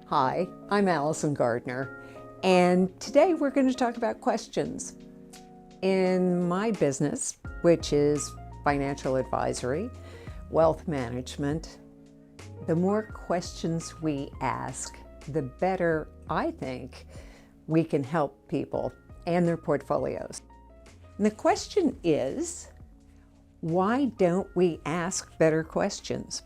Hi, I'm Alison Gardner, and today we're going to talk about questions. In my business, which is financial advisory, wealth management, the more questions we ask, the better I think we can help people and their portfolios. And the question is, why don't we ask better questions?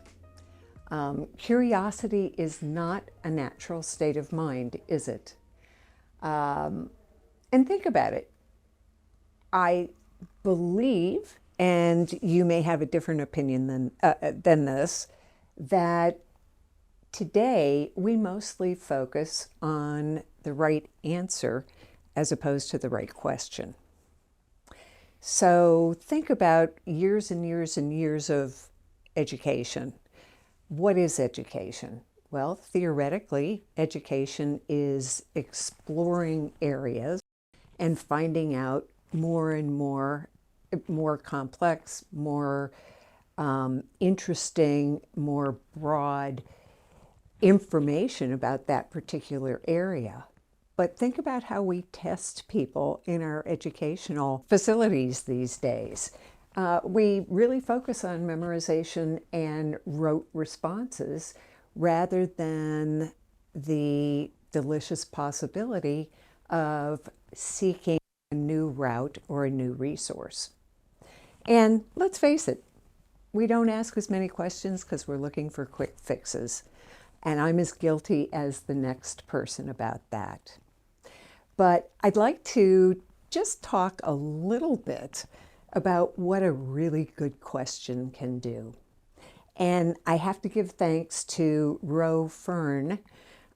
Curiosity is not a natural state of mind, is it? And think about it. I believe, and you may have a different opinion than this, that today we mostly focus on the right answer as opposed to the right question. So think about years and years and years of education. What is education? Well, theoretically, education is exploring areas and finding out more and more complex, more interesting, more broad information about that particular area. But think about how we test people in our educational facilities these days. We really focus on memorization and rote responses rather than the delicious possibility of seeking a new route or a new resource. And let's face it, we don't ask as many questions because we're looking for quick fixes. And I'm as guilty as the next person about that. But I'd like to just talk a little bit about what a really good question can do. And I have to give thanks to Ro Fern,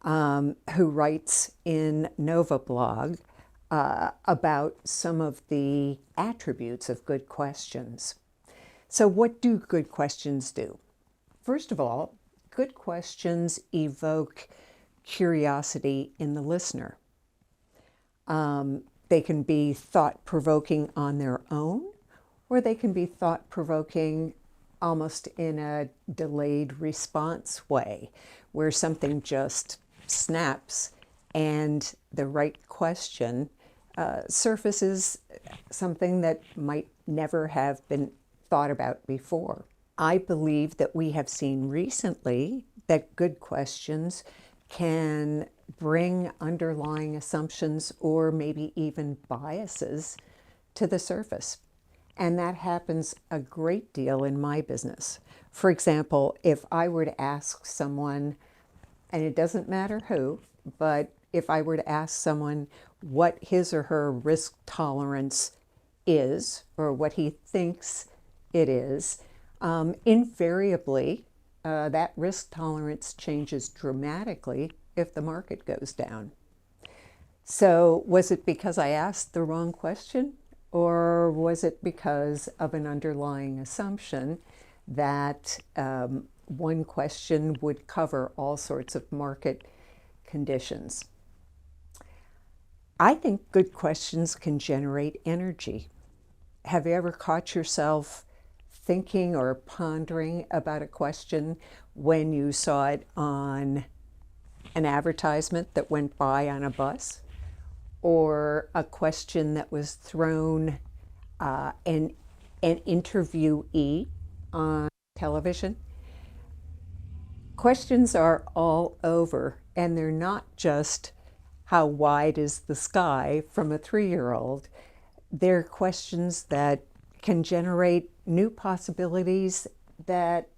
who writes in Nova Blog about some of the attributes of good questions. So what do good questions do? First of all, good questions evoke curiosity in the listener. They can be thought-provoking on their own, or they can be thought-provoking almost in a delayed response way, where something just snaps and the right question surfaces something that might never have been thought about before. I believe that we have seen recently that good questions can bring underlying assumptions or maybe even biases to the surface. And that happens a great deal in my business. For example, if I were to ask someone, and it doesn't matter who, but if I were to ask someone what his or her risk tolerance is, or what he thinks it is, invariably that risk tolerance changes dramatically if the market goes down. So was it because I asked the wrong question? Or was it because of an underlying assumption that one question would cover all sorts of market conditions? I think good questions can generate energy. Have you ever caught yourself thinking or pondering about a question when you saw it on an advertisement that went by on a bus? Or a question that was thrown an interviewee on television? Questions are all over, and they're not just how wide is the sky from a 3-year-old. They're questions that can generate new possibilities that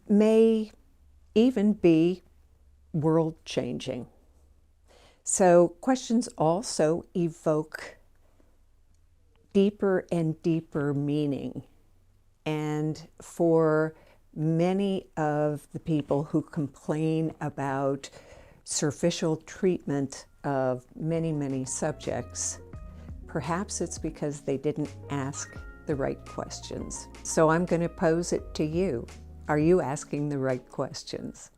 may even be world-changing. So questions also evoke deeper and deeper meaning. And for many of the people who complain about superficial treatment of many, many subjects, perhaps it's because they didn't ask the right questions. So I'm going to pose it to you. Are you asking the right questions?